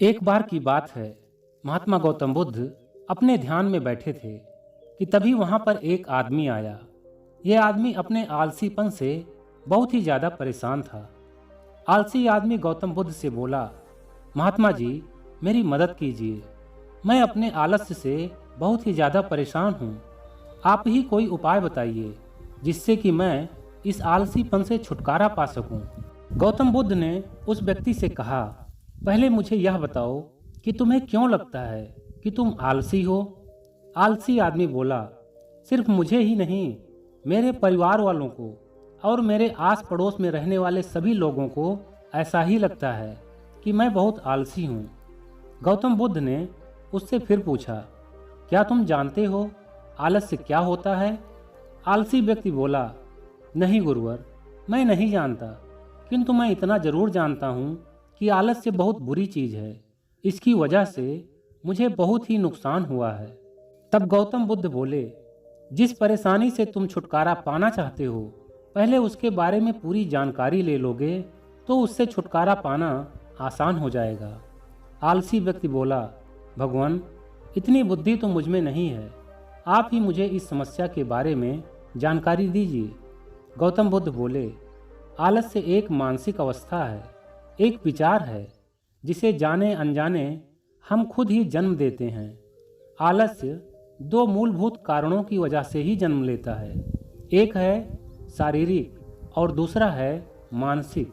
एक बार की बात है, महात्मा गौतम बुद्ध अपने ध्यान में बैठे थे कि तभी वहां पर एक आदमी आया। यह आदमी अपने आलसीपन से बहुत ही ज्यादा परेशान था। आलसी आदमी गौतम बुद्ध से बोला, महात्मा जी, मेरी मदद कीजिए। मैं अपने आलस्य से बहुत ही ज्यादा परेशान हूँ। आप ही कोई उपाय बताइए जिससे कि मैं इस आलसीपन से छुटकारा पा सकूं। गौतम बुद्ध ने उस व्यक्ति से कहा, पहले मुझे यह बताओ कि तुम्हें क्यों लगता है कि तुम आलसी हो। आलसी आदमी बोला, सिर्फ मुझे ही नहीं, मेरे परिवार वालों को और मेरे आस पड़ोस में रहने वाले सभी लोगों को ऐसा ही लगता है कि मैं बहुत आलसी हूँ। गौतम बुद्ध ने उससे फिर पूछा, क्या तुम जानते हो आलस्य क्या होता है? आलसी व्यक्ति बोला, नहीं गुरुवर, मैं नहीं जानता, किंतु मैं इतना जरूर जानता हूँ कि आलस्य बहुत बुरी चीज है। इसकी वजह से मुझे बहुत ही नुकसान हुआ है। तब गौतम बुद्ध बोले, जिस परेशानी से तुम छुटकारा पाना चाहते हो, पहले उसके बारे में पूरी जानकारी ले लोगे तो उससे छुटकारा पाना आसान हो जाएगा। आलसी व्यक्ति बोला, भगवान, इतनी बुद्धि तो मुझ में नहीं है, आप ही मुझे इस समस्या के बारे में जानकारी दीजिए। गौतम बुद्ध बोले, आलस्य एक मानसिक अवस्था है, एक विचार है जिसे जाने अनजाने हम खुद ही जन्म देते हैं। आलस्य दो मूलभूत कारणों की वजह से ही जन्म लेता है, एक है शारीरिक और दूसरा है मानसिक।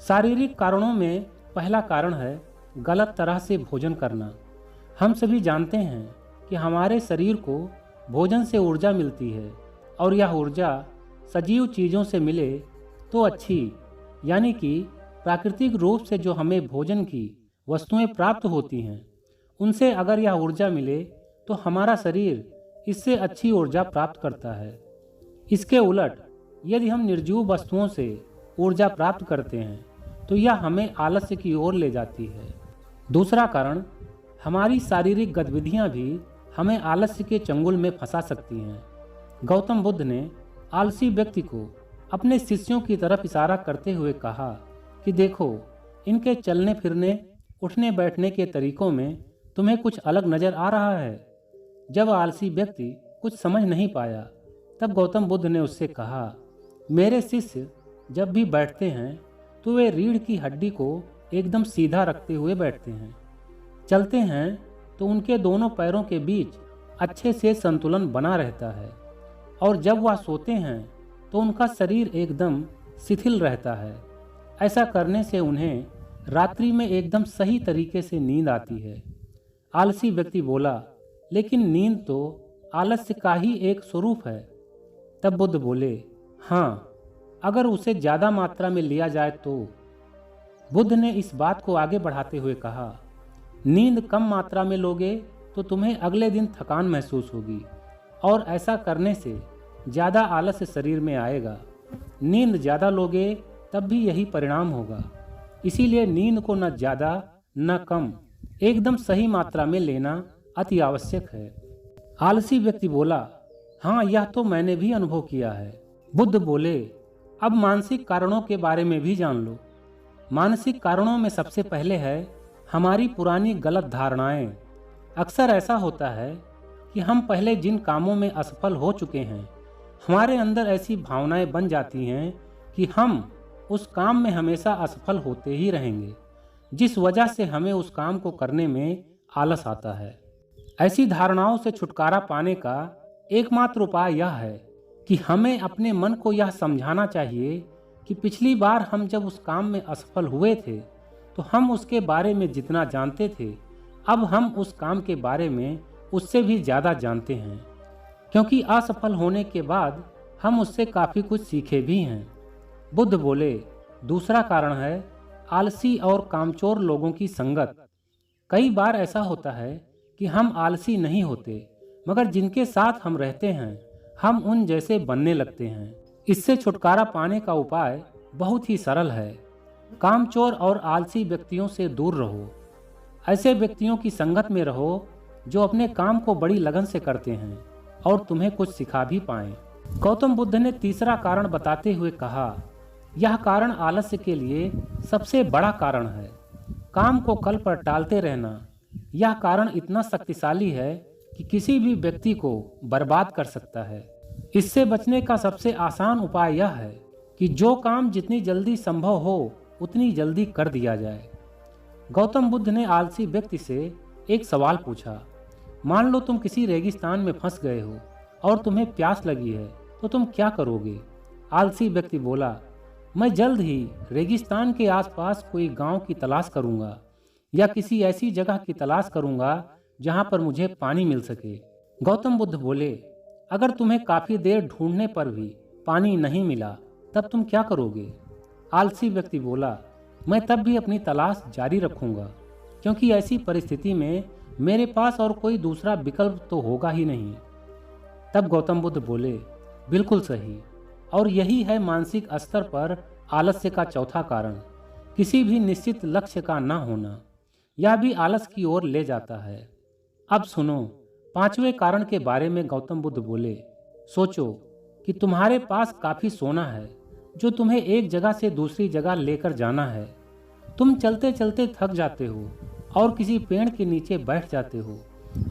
शारीरिक कारणों में पहला कारण है गलत तरह से भोजन करना। हम सभी जानते हैं कि हमारे शरीर को भोजन से ऊर्जा मिलती है और यह ऊर्जा सजीव चीज़ों से मिले तो अच्छी, यानी कि प्राकृतिक रूप से जो हमें भोजन की वस्तुएं प्राप्त होती हैं, उनसे अगर यह ऊर्जा मिले तो हमारा शरीर इससे अच्छी ऊर्जा प्राप्त करता है। इसके उलट यदि हम निर्जीव वस्तुओं से ऊर्जा प्राप्त करते हैं तो यह हमें आलस्य की ओर ले जाती है। दूसरा कारण, हमारी शारीरिक गतिविधियां भी हमें आलस्य के चंगुल में फंसा सकती हैं। गौतम बुद्ध ने आलसी व्यक्ति को अपने शिष्यों की तरफ इशारा करते हुए कहा कि देखो, इनके चलने फिरने, उठने बैठने के तरीकों में तुम्हें कुछ अलग नजर आ रहा है। जब आलसी व्यक्ति कुछ समझ नहीं पाया, तब गौतम बुद्ध ने उससे कहा, मेरे शिष्य जब भी बैठते हैं तो वे रीढ़ की हड्डी को एकदम सीधा रखते हुए बैठते हैं। चलते हैं तो उनके दोनों पैरों के बीच अच्छे से संतुलन बना रहता है, और जब वह सोते हैं तो उनका शरीर एकदम शिथिल रहता है। ऐसा करने से उन्हें रात्रि में एकदम सही तरीके से नींद आती है। आलसी व्यक्ति बोला, लेकिन नींद तो आलस्य का ही एक स्वरूप है। तब बुद्ध बोले, हाँ, अगर उसे ज्यादा मात्रा में लिया जाए तो। बुद्ध ने इस बात को आगे बढ़ाते हुए कहा, नींद कम मात्रा में लोगे तो तुम्हें अगले दिन थकान महसूस होगी, और ऐसा करने से ज्यादा आलस्य शरीर में आएगा। नींद ज्यादा लोगे तब भी यही परिणाम होगा। इसीलिए नींद को न ज्यादा न कम, एकदम सही मात्रा में लेना अति आवश्यक है। आलसी व्यक्ति बोला, हाँ, यह तो मैंने भी अनुभव किया है। बुद्ध बोले, अब मानसिक कारणों के बारे में भी जान लो। मानसिक कारणों में सबसे पहले है हमारी पुरानी गलत धारणाएं। अक्सर ऐसा होता है कि हम पहले जिन कामों में असफल हो चुके हैं, हमारे अंदर ऐसी भावनाएं बन जाती हैं कि हम उस काम में हमेशा असफल होते ही रहेंगे, जिस वजह से हमें उस काम को करने में आलस आता है। ऐसी धारणाओं से छुटकारा पाने का एकमात्र उपाय यह है कि हमें अपने मन को यह समझाना चाहिए कि पिछली बार हम जब उस काम में असफल हुए थे तो हम उसके बारे में जितना जानते थे, अब हम उस काम के बारे में उससे भी ज़्यादा जानते हैं, क्योंकि असफल होने के बाद हम उससे काफ़ी कुछ सीखे भी हैं। बुद्ध बोले, दूसरा कारण है आलसी और कामचोर लोगों की संगत। कई बार ऐसा होता है कि हम आलसी नहीं होते, मगर जिनके साथ हम रहते हैं हम उन जैसे बनने लगते हैं। इससे छुटकारा पाने का उपाय बहुत ही सरल है। कामचोर और आलसी व्यक्तियों से दूर रहो। ऐसे व्यक्तियों की संगत में रहो जो अपने काम को बड़ी लगन से करते हैं और तुम्हें कुछ सिखा भी पाएं। गौतम बुद्ध ने तीसरा कारण बताते हुए कहा, यह कारण आलस्य के लिए सबसे बड़ा कारण है। काम को कल पर टालते रहना, यह कारण इतना शक्तिशाली है कि किसी भी व्यक्ति को बर्बाद कर सकता है। इससे बचने का सबसे आसान उपाय यह है कि जो काम जितनी जल्दी संभव हो उतनी जल्दी कर दिया जाए। गौतम बुद्ध ने आलसी व्यक्ति से एक सवाल पूछा, मान लो तुम किसी रेगिस्तान में फंस गए हो और तुम्हें प्यास लगी है, तो तुम क्या करोगे? आलसी व्यक्ति बोला, मैं जल्द ही रेगिस्तान के आसपास कोई गांव की तलाश करूंगा या किसी ऐसी जगह की तलाश करूंगा जहां पर मुझे पानी मिल सके। गौतम बुद्ध बोले, अगर तुम्हें काफी देर ढूंढने पर भी पानी नहीं मिला तब तुम क्या करोगे? आलसी व्यक्ति बोला, मैं तब भी अपनी तलाश जारी रखूंगा, क्योंकि ऐसी परिस्थिति में मेरे पास और कोई दूसरा विकल्प तो होगा ही नहीं। तब गौतम बुद्ध बोले, बिल्कुल सही, और यही है मानसिक स्तर पर आलस्य का चौथा कारण। किसी भी निश्चित लक्ष्य का न होना, यह भी आलस की ओर ले जाता है। अब सुनो, पांचवें कारण के बारे में गौतम बुद्ध बोले, सोचो कि तुम्हारे पास काफी सोना है जो तुम्हें एक जगह से दूसरी जगह लेकर जाना है। तुम चलते चलते थक जाते हो और किसी पेड़ के नीचे बैठ जाते हो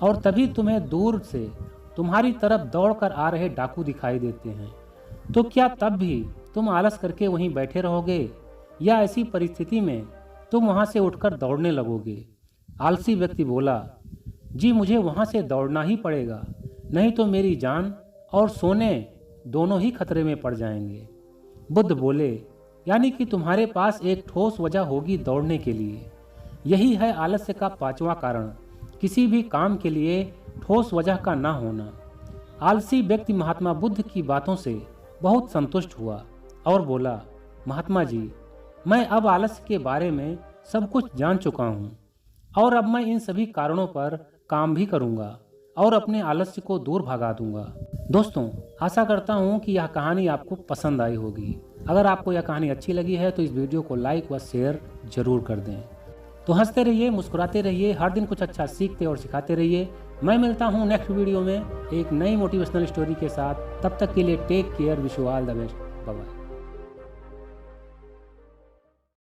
और तभी तुम्हें दूर से तुम्हारी तरफ दौड़कर आ रहे डाकू दिखाई देते हैं। तो क्या तब भी तुम आलस करके वहीं बैठे रहोगे या ऐसी परिस्थिति में तुम वहां से उठकर दौड़ने लगोगे? आलसी व्यक्ति बोला, जी मुझे वहां से दौड़ना ही पड़ेगा, नहीं तो मेरी जान और सोने दोनों ही खतरे में पड़ जाएंगे। बुद्ध बोले, यानी कि तुम्हारे पास एक ठोस वजह होगी दौड़ने के लिए। यही है आलस्य का पांचवा कारण, किसी भी काम के लिए ठोस वजह का ना होना। आलसी व्यक्ति महात्मा बुद्ध की बातों से बहुत संतुष्ट हुआ और बोला, महात्मा जी, मैं अब आलस्य के बारे में सब कुछ जान चुका हूँ और अब मैं इन सभी कारणों पर काम भी करूँगा और अपने आलस्य को दूर भगा दूंगा। दोस्तों, आशा करता हूँ कि यह कहानी आपको पसंद आई होगी। अगर आपको यह कहानी अच्छी लगी है तो इस वीडियो को लाइक व शेयर जरूर कर दें। तो हंसते रहिए, मुस्कुराते रहिए, हर दिन कुछ अच्छा सीखते और सिखाते रहिए। मैं मिलता हूँ नेक्स्ट वीडियो में एक नई मोटिवेशनल स्टोरी के साथ। तब तक के लिए take care, wish you all the best, bye bye.